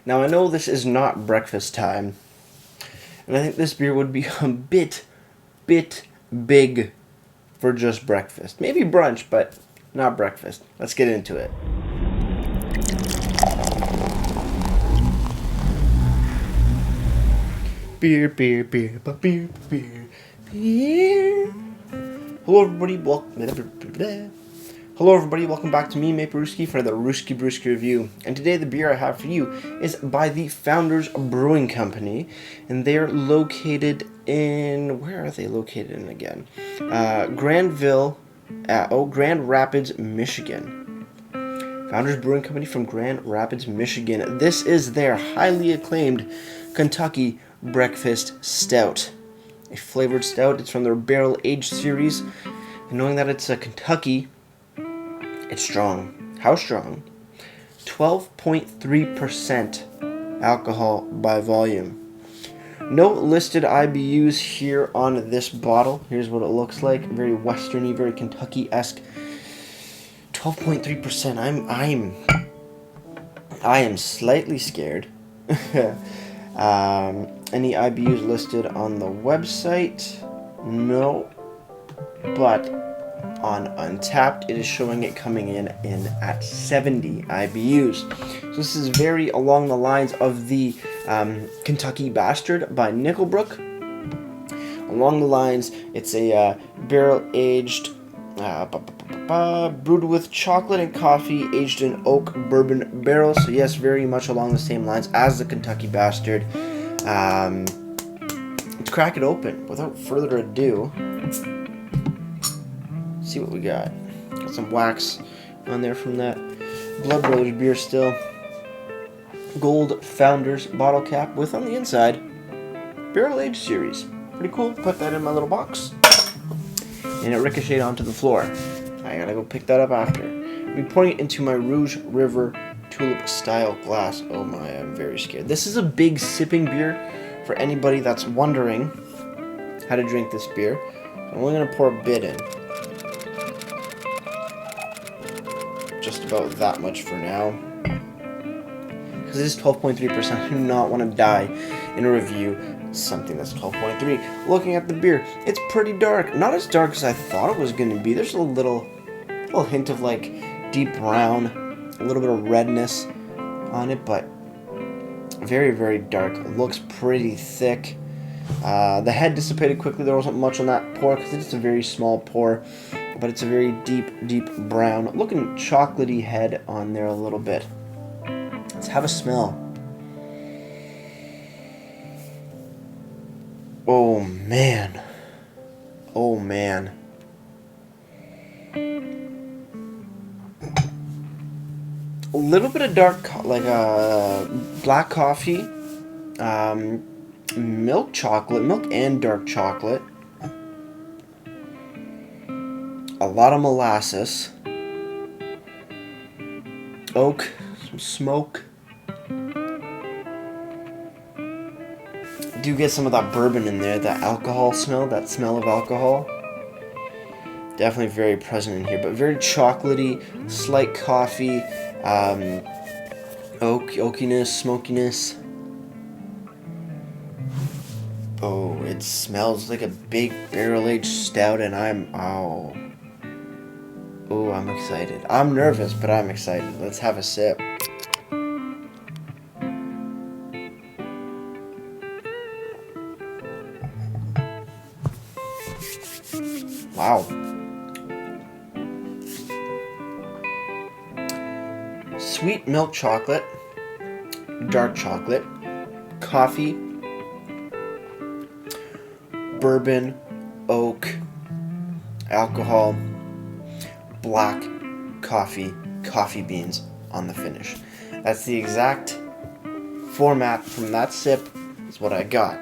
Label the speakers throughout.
Speaker 1: Now I know this is not breakfast time, and I think this beer would be a bit big for just breakfast. Maybe brunch, but not breakfast. Let's get into it. Beer, beer, beer, beer, beer, beer. Hello everybody, welcome back to me, Maple for the Ruski Brewski review. And today the beer I have for you is by the Founders Brewing Company, and they're located in, where are they located in again? Grand Rapids, Michigan. Founders Brewing Company from Grand Rapids, Michigan. This is their highly acclaimed Kentucky Breakfast Stout. A flavored stout. It's from their Barrel Aged series. And knowing that it's a Kentucky, it's strong. How strong? 12.3% alcohol by volume. No listed IBUs here on this bottle. Here's what it looks like. Very westerny, very Kentucky-esque. 12.3%. I am slightly scared. Any IBUs listed on the website? No. But on Untapped, it is showing it coming in at 70 IBUs. So this is very along the lines of the Kentucky Bastard by Nickelbrook. Along the lines, it's a barrel-aged, brewed with chocolate and coffee, aged in oak bourbon barrels. So yes, very much along the same lines as the Kentucky Bastard. Let's crack it open without further ado. See what we got. Got some wax on there from that Blood Brothers beer still. Gold Founders bottle cap with on the inside Barrel Aged series. Pretty cool. Put that in my little box. And it ricocheted onto the floor. I gotta go pick that up after. I'll be pouring it into my Rouge River Tulip style glass. Oh my, I'm very scared. This is a big sipping beer for anybody that's wondering how to drink this beer. I'm only gonna pour a bit in. Just about that much for now. Because it is 12.3%. I do not want to die in a review something that's 12.3. Looking at the beer, it's pretty dark. Not as dark as I thought it was going to be. There's a little hint of like deep brown, a little bit of redness on it, but very, very dark. It looks pretty thick. The head dissipated quickly. There wasn't much on that pour because it's a very small pour, but it's a very deep brown looking chocolatey head on there a little bit. Let's have a smell. Oh man. Oh man. A little bit of dark, like black coffee, milk and dark chocolate, a lot of molasses, oak, some smoke. Do get some of that bourbon in there, that alcohol smell, that smell of alcohol. Definitely very present in here, but very chocolatey, slight coffee, oakiness, smokiness. Oh, it smells like a big barrel-aged stout, and I'm excited. I'm nervous, but I'm excited. Let's have a sip. Wow. Sweet milk chocolate, dark chocolate, coffee, bourbon, oak, alcohol, black coffee beans on the finish. That's the exact format from that sip is what I got.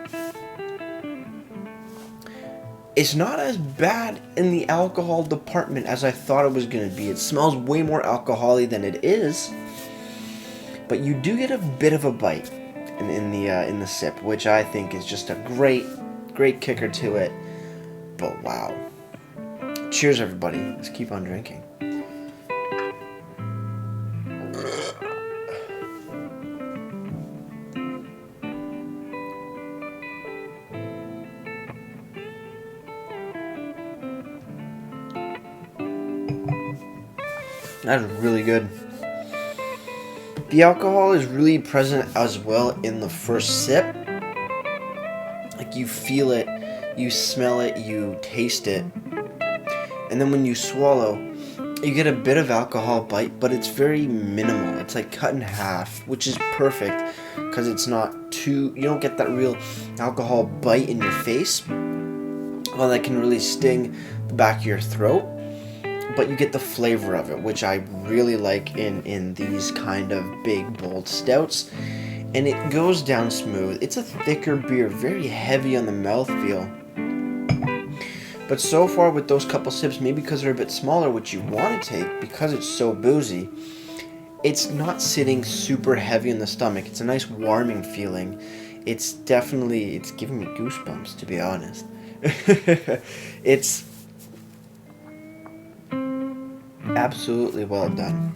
Speaker 1: It's not as bad in the alcohol department as I thought it was going to be. It smells way more alcohol-y than it is, but you do get a bit of a bite in the sip, which I think is just a great kicker to it. But wow. Cheers, everybody. Let's keep on drinking. That is really good. The alcohol is really present as well in the first sip. Like you feel it, you smell it, you taste it. And then when you swallow, you get a bit of alcohol bite, but it's very minimal. It's like cut in half, which is perfect because it's not too, you don't get that real alcohol bite in your face. Well, that can really sting the back of your throat. But you get the flavor of it, which I really like in these kind of big, bold stouts. And it goes down smooth. It's a thicker beer, very heavy on the mouthfeel. But so far with those couple sips, maybe because they're a bit smaller, which you want to take, because it's so boozy, it's not sitting super heavy in the stomach. It's a nice warming feeling. It's giving me goosebumps, to be honest. It's absolutely well done.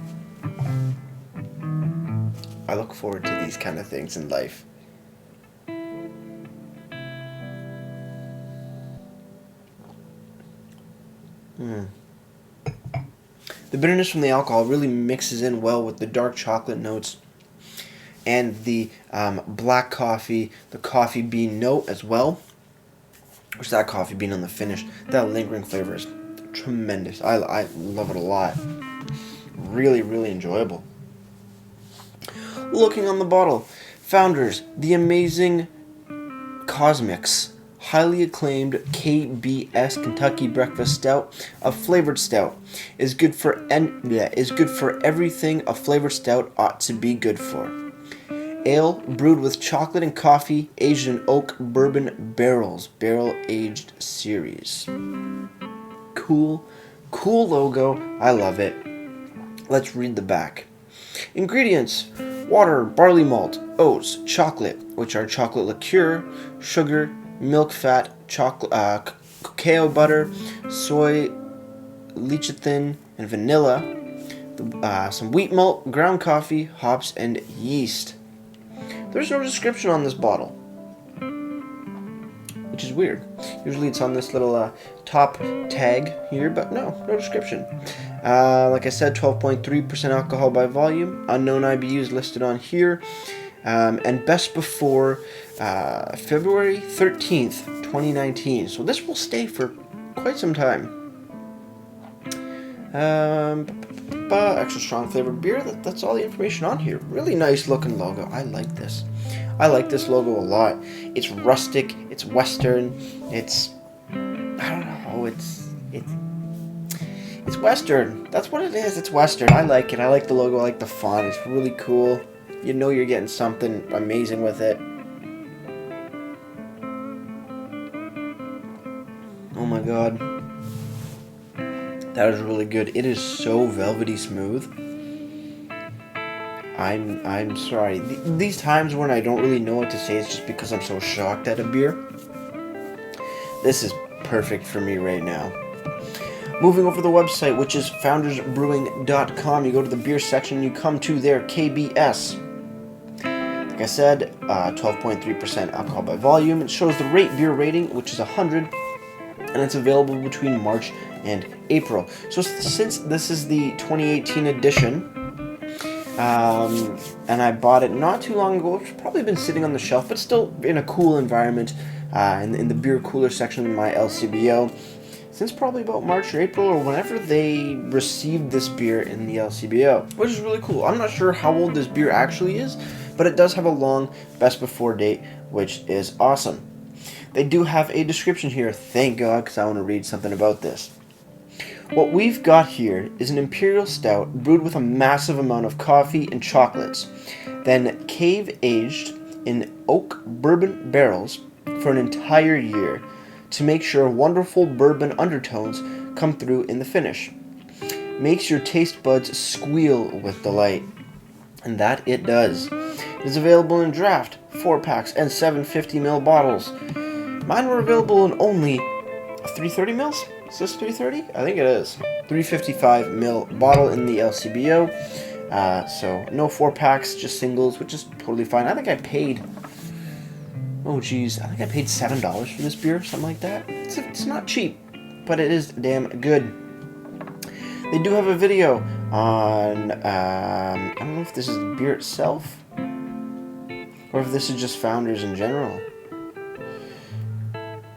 Speaker 1: I look forward to these kind of things in life. The bitterness from the alcohol really mixes in well with the dark chocolate notes and the black coffee, the coffee bean note as well. Which that coffee bean on the finish, that lingering flavor is tremendous. I love it a lot. Really, really enjoyable. Looking on the bottle, Founders, the amazing Cosmics, highly acclaimed KBS Kentucky Breakfast Stout, a flavored stout, is good for everything a flavored stout ought to be good for. Ale brewed with chocolate and coffee, aged in oak bourbon barrels, barrel-aged series. Cool logo. I love it. Let's read the back. Ingredients: water, barley malt, oats, chocolate, which are chocolate liqueur, sugar, milk fat, cacao butter, soy lecithin, and vanilla, some wheat malt, ground coffee, hops, and yeast. There's no description on this bottle, which is weird. Usually it's on this little top tag here, but no description. Like I said, 12.3% alcohol by volume. Unknown IBUs listed on here. And best before February 13th, 2019. So this will stay for quite some time. Extra strong flavored beer. That's all the information on here. Really nice looking logo. I like this. I like this logo a lot. It's rustic. It's Western. It's, I don't know. It's Western. That's what it is. It's Western. I like it. I like the logo. I like the font. It's really cool. You know you're getting something amazing with it. Oh my god. That is really good. It is so velvety smooth. I'm sorry. These times when I don't really know what to say is just because I'm so shocked at a beer. This is perfect for me right now. Moving over to the website, which is foundersbrewing.com. You go to the beer section, you come to their KBS. Like I said, 12.3% alcohol by volume. It shows the rate beer rating, which is 100, and it's available between March and April. So since this is the 2018 edition, and I bought it not too long ago, it's probably been sitting on the shelf, but still in a cool environment, in the beer cooler section of my LCBO, since probably about March or April or whenever they received this beer in the LCBO, which is really cool. I'm not sure how old this beer actually is, but it does have a long best before date, which is awesome. They do have a description here, thank God, because I want to read something about this. What we've got here is an Imperial Stout brewed with a massive amount of coffee and chocolates, then cave-aged in oak bourbon barrels for an entire year to make sure wonderful bourbon undertones come through in the finish. Makes your taste buds squeal with delight. And that it does. It is available in draft, 4-packs, and 750ml bottles. Mine were available in only 330 mils? Is this 330? I think it is. 355ml bottle in the LCBO. So no 4-packs, just singles, which is totally fine. I think I paid, I think I paid $7 for this beer, something like that. It's not cheap, but it is damn good. They do have a video on, I don't know if this is the beer itself, or if this is just founders in general.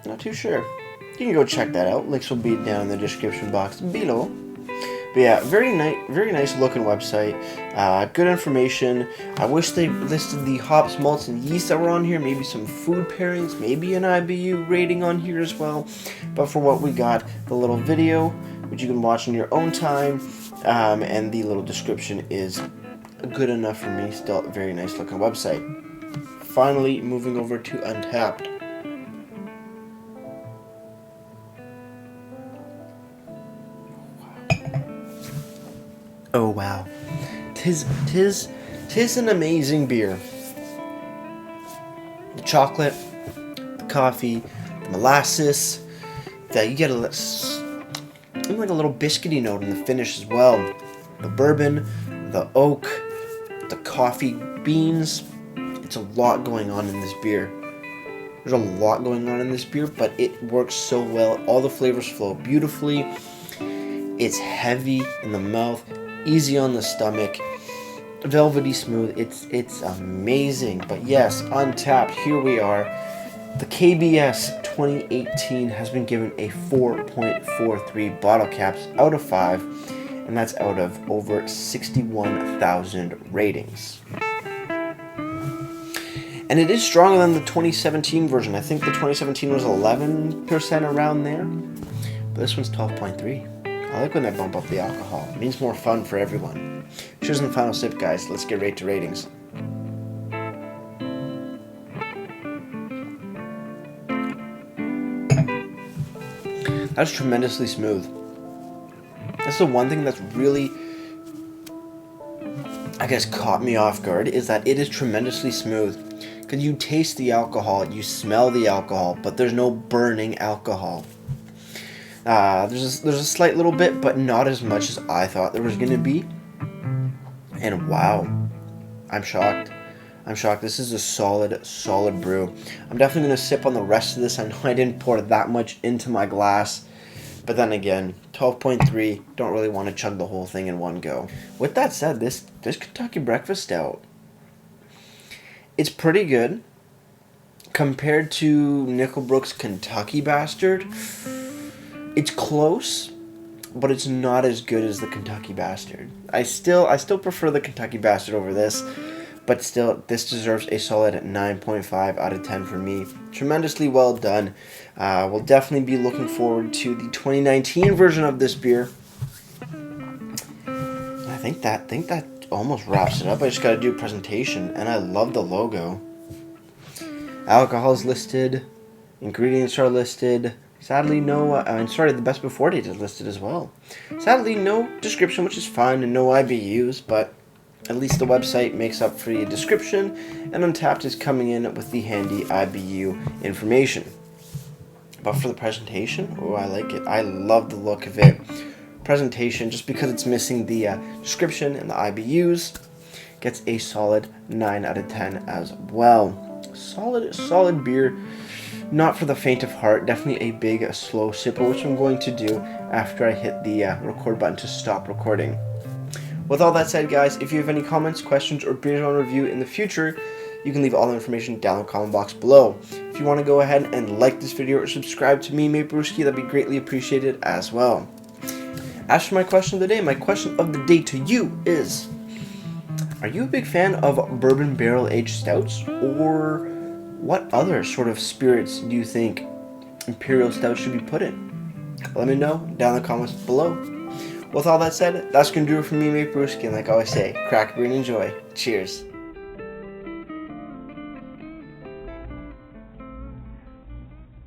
Speaker 1: Not too sure. You can go check that out. Links will be down in the description box below. But yeah, very nice looking website. Good information. I wish they listed the hops, malts, and yeast that were on here. Maybe some food pairings. Maybe an IBU rating on here as well. But for what we got, the little video, which you can watch in your own time, and the little description is good enough for me. Still a very nice looking website. Finally, moving over to Untappd. Oh wow, tis an amazing beer. The chocolate, the coffee, the molasses, that you get even like a little biscuity note in the finish as well. The bourbon, the oak, the coffee beans. It's a lot going on in this beer. There's a lot going on in this beer, but it works so well. All the flavors flow beautifully. It's heavy in the mouth, easy on the stomach, velvety smooth. It's amazing. But yes, Untappd, here we are. The KBS 2018 has been given a 4.43 bottle caps out of 5, and that's out of over 61,000 ratings. And it is stronger than the 2017 version. I think the 2017 was 11% around there, but this one's 12.3. I like when they bump up the alcohol. It means more fun for everyone. Cheers on the final sip, guys. Let's get right to ratings. That's tremendously smooth. That's the one thing that's really, I guess, caught me off guard, is that it is tremendously smooth. Because you taste the alcohol, you smell the alcohol, but there's no burning alcohol. There's a slight little bit, but not as much as I thought there was going to be. And wow, I'm shocked. I'm shocked. This is a solid brew. I'm definitely going to sip on the rest of this. I know I didn't pour that much into my glass. But then again, 12.3, don't really want to chug the whole thing in one go. With that said, this Kentucky Breakfast Stout, it's pretty good. Compared to Nickelbrook's Kentucky Bastard, it's close, but it's not as good as the Kentucky Bastard. I still prefer the Kentucky Bastard over this, but still, this deserves a solid 9.5 out of 10 for me. Tremendously well done. We'll definitely be looking forward to the 2019 version of this beer. I think that almost wraps it up. I just got to do a presentation, and I love the logo. Alcohol is listed, ingredients are listed. Sadly, no, the best before date is listed as well. Sadly, no description, which is fine, and no IBUs, but at least the website makes up for the description, and Untappd is coming in with the handy IBU information. But for the presentation, oh, I like it. I love the look of it. Presentation, just because it's missing the description and the IBUs, gets a solid 9 out of 10 as well. Solid beer. Not for the faint of heart. Definitely a big, slow sipper, which I'm going to do after I hit the record button to stop recording. With all that said, guys, if you have any comments, questions, or beers on review in the future, you can leave all the information down in the comment box below. If you want to go ahead and like this video or subscribe to me, Brewski, that'd be greatly appreciated as well. As for my question of the day, my question of the day to you is, are you a big fan of bourbon barrel-aged stouts, or what other sort of spirits do you think Imperial Stout should be put in? Let me know down in the comments below. With all that said, that's going to do it for me, Brewski, and like I always say, crack a beer and enjoy. Cheers.